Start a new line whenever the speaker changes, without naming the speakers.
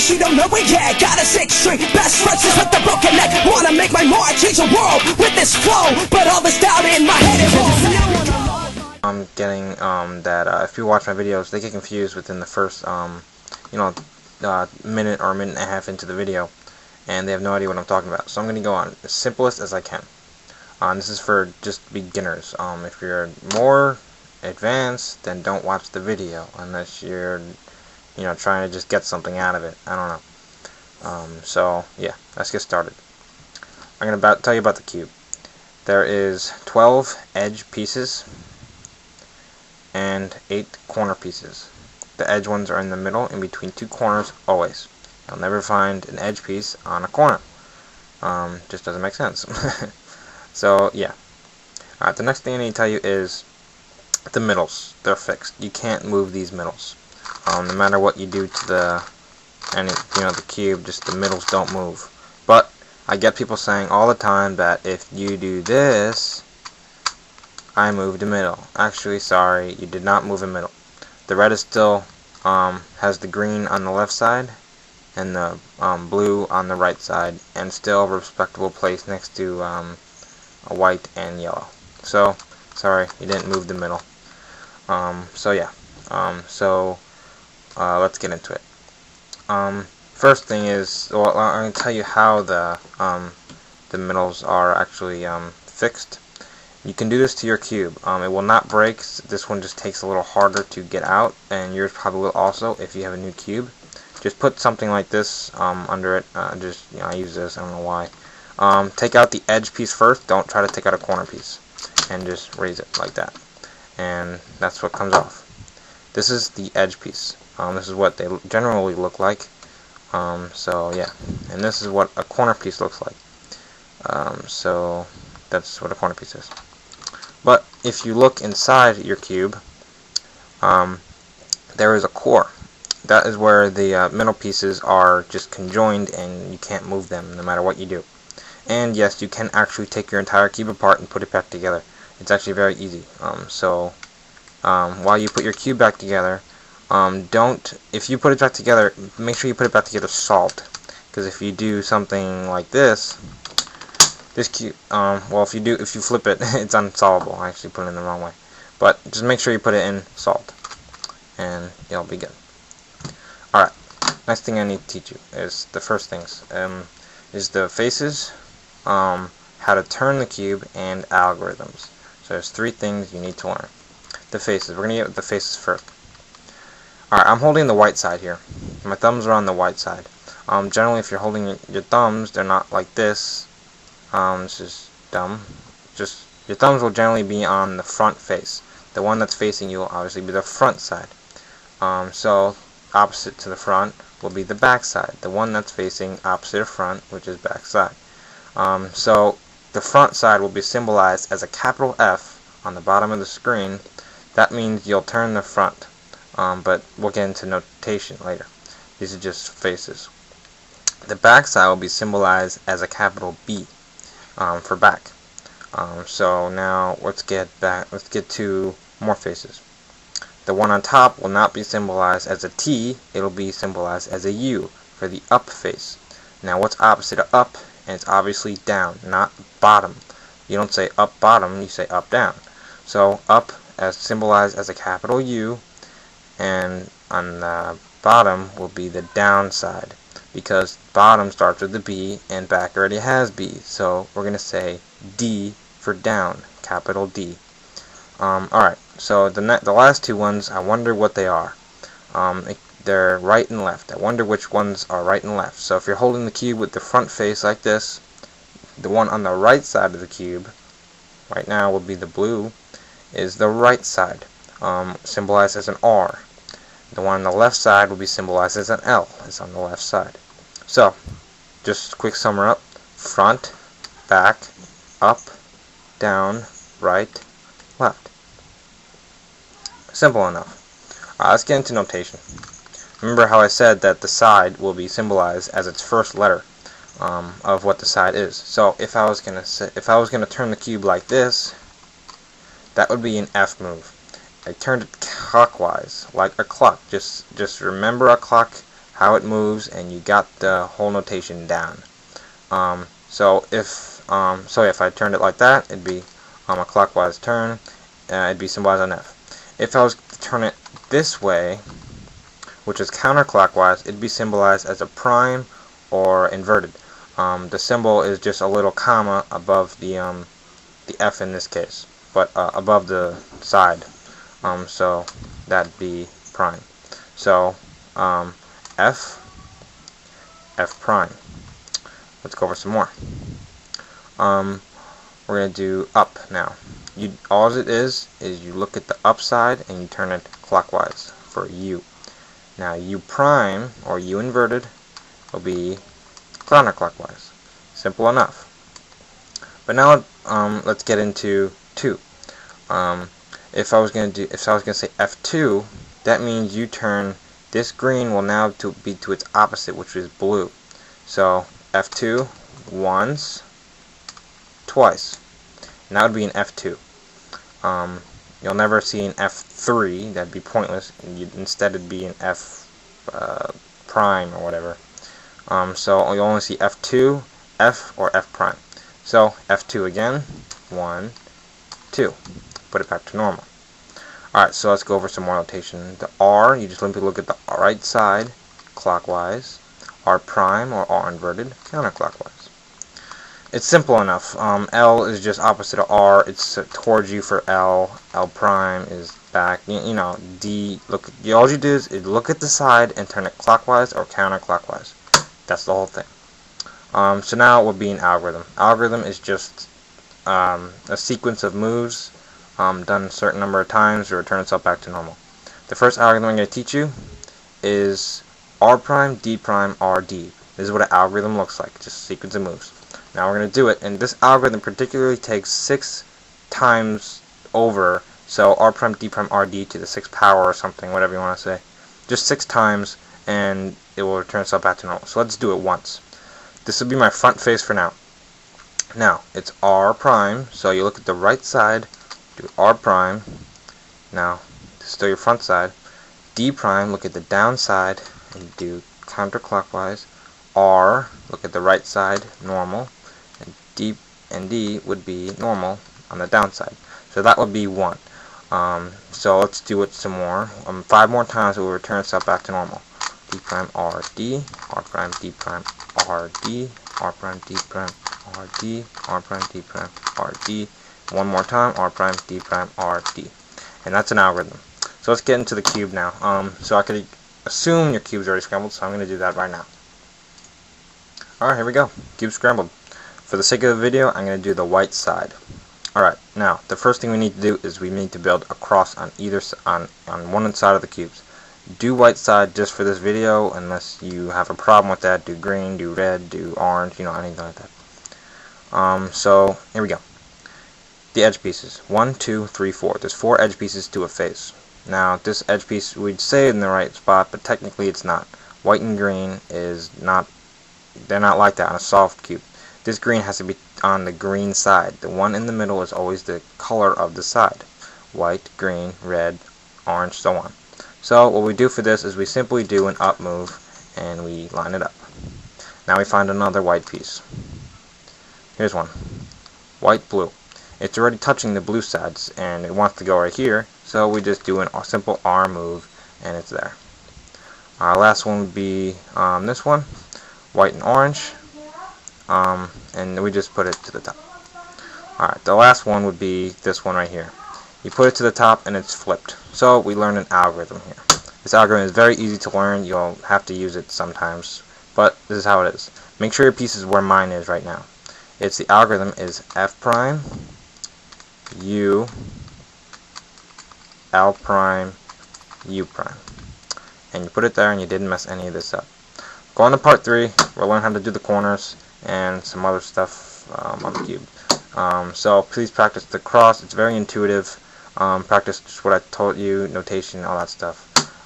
guess you don't know it yet. Got a 6-string, best friends with the broken neck. Wanna make my mark, change the world with this flow, but all this doubt in my head it won't.
I'm getting that if you watch my videos, they get confused within the first minute or minute and a half into the video, and they have no idea what I'm talking about. So I'm going to go on as simplest as I can. This is for just beginners. If you're more advanced, then don't watch the video unless you're trying to just get something out of it. I don't know. So yeah, let's get started. I'm going to tell you about the cube. There is 12 edge pieces and 8 corner pieces. The edge ones are in the middle, in between 2 corners, always. You'll never find an edge piece on a corner. Just doesn't make sense. So yeah. The next thing I need to tell you is the middles. They're fixed. You can't move these middles. No matter what you do to the cube, just the middles don't move. But I get people saying all the time that if you do this, I moved the middle. Actually, sorry, you did not move the middle. The red is still has the green on the left side and the blue on the right side, and still a respectable place next to a white and yellow. So sorry, you didn't move the middle. So yeah. Let's get into it. First thing is, well, I'm going to tell you how the middles are actually fixed. You can do this to your cube. It will not break. This one just takes a little harder to get out, and yours probably will also if you have a new cube. Just put something like this under it. I use this. I don't know why. Take out the edge piece first. Don't try to take out a corner piece, and just raise it like that, and that's what comes off. This is the edge piece. This is what they generally look like. So yeah, and this is what a corner piece looks like. So that's what a corner piece is. But if you look inside your cube, there is a core. That is where the middle pieces are just conjoined, and you can't move them no matter what you do. And yes, you can actually take your entire cube apart and put it back together. It's actually very easy. While you put your cube back together, if you put it back together, make sure you put it back together solved. Because if you do something like this cube, well, if you flip it, it's unsolvable. I actually put it in the wrong way. But just make sure you put it in solved, and it'll be good. Alright, next thing I need to teach you is the first things. Is the faces, how to turn the cube, and algorithms. So there's 3 things you need to learn. The faces. We're going to get with the faces first. Alright, I'm holding the white side here. My thumbs are on the white side. Generally, if you're holding your thumbs, they're not like this. This is dumb. Just your thumbs will generally be on the front face. The one that's facing you will obviously be the front side. So opposite to the front will be the back side. The one that's facing opposite of front, which is back side. So the front side will be symbolized as a capital F on the bottom of the screen. That means you'll turn the front. But we'll get into notation later. These are just faces. The back side will be symbolized as a capital B for back. So now let's get to more faces. The one on top will not be symbolized as a T, it'll be symbolized as a U for the up face. Now what's opposite of up? And it's obviously down, not bottom. You don't say up bottom, you say up down. So up as symbolized as a capital U, and on the bottom will be the down side, because bottom starts with the B and back already has B, so we're going to say D for down, capital D. Alright, so the last 2 ones, I wonder what they are. They're right and left. I wonder which ones are right and left. So if you're holding the cube with the front face like this, the one on the right side of the cube, right now will be the blue, is the right side, symbolized as an R. The one on the left side will be symbolized as an L. It's on the left side. So, just quick summer up. Front, back, up, down, right, left. Simple enough. Let's get into notation. Remember how I said that the side will be symbolized as its first letter of what the side is. So if I was gonna turn the cube like this, that would be an F move. I turned it clockwise, like a clock. Just remember a clock how it moves, and you got the whole notation down. So if I turned it like that, it'd be a clockwise turn. It'd be symbolized on F. If I was to turn it this way, which is counterclockwise, it'd be symbolized as a prime or inverted. The symbol is just a little comma above the F in this case, but above the side. So that'd be prime. So F prime. Let's go over some more. We're going to do up now. All it is you look at the up side and you turn it clockwise for U. Now U prime, or U inverted, will be counterclockwise. Simple enough. But now let's get into 2. If I was going to say F2, that means you turn this green will now be to its opposite, which is blue. So F2 once, twice. And that would be an F2. You'll never see an F3. That'd be pointless. Instead, it'd be an F prime or whatever. So you'll only see F2, F, or F prime. So F2 again, 1, 2. Put it back to normal. Alright, so let's go over some more notation. The R, you just simply look at the right side, clockwise. R prime, or R inverted, counterclockwise. It's simple enough. L is just opposite of R. It's towards you for L. L prime is back. You know, D. All you do is look at the side and turn it clockwise or counterclockwise. That's the whole thing. So now it will be an algorithm. Algorithm is just a sequence of moves done a certain number of times to return itself back to normal. The first algorithm I'm going to teach you is R prime, D prime, R, D. This is what an algorithm looks like, just a sequence of moves. Now we're going to do it, and this algorithm particularly takes 6 times over, so R prime, D prime, R, D to the 6th power or something, whatever you want to say. Just 6 times, and it will return itself back to normal. So let's do it once. This will be my front face for now. Now, it's R prime, so you look at the right side, do R prime. Now, this is still your front side. D prime, look at the down side, and do counterclockwise. R, look at the right side, normal. And D would be normal on the downside. So that would be 1. So let's do it some more. 5 more times it will return itself back to normal. D prime R D, R prime D prime R D, R prime D prime R D, R prime D prime R D. One more time, R prime D prime R D. And that's an algorithm. So let's get into the cube now. So I could assume your cube's already scrambled, so I'm going to do that right now. Alright, here we go. Cube scrambled. For the sake of the video, I'm going to do the white side. Alright, now, the first thing we need to do is we need to build a cross on one side of the cubes. Do white side just for this video, unless you have a problem with that. Do green, do red, do orange, you know, anything like that. So, here we go. The edge pieces. 1, 2, 3, 4. There's 4 edge pieces to a face. Now, this edge piece, we'd say in the right spot, but technically it's not. White and green is not, they're not like that on a soft cube. This green has to be on the green side. The one in the middle is always the color of the side. White, green, red, orange, so on. So what we do for this is we simply do an up move and we line it up. Now we find another white piece. Here's one. White, blue. It's already touching the blue sides and it wants to go right here, so we just do a simple R move and it's there. Our last one would be this one. White and orange. And we just put it to the top. Alright, the last one would be this one right here. You put it to the top and it's flipped. So we learned an algorithm here. This algorithm is very easy to learn. You'll have to use it sometimes, but this is how it is. Make sure your piece is where mine is right now. The algorithm is F prime, U, L prime, U prime. And you put it there and you didn't mess any of this up. Go on to part 3. We'll learn how to do the corners and some other stuff on the cube. So please practice the cross. It's very intuitive. Practice just what I told you, notation, all that stuff.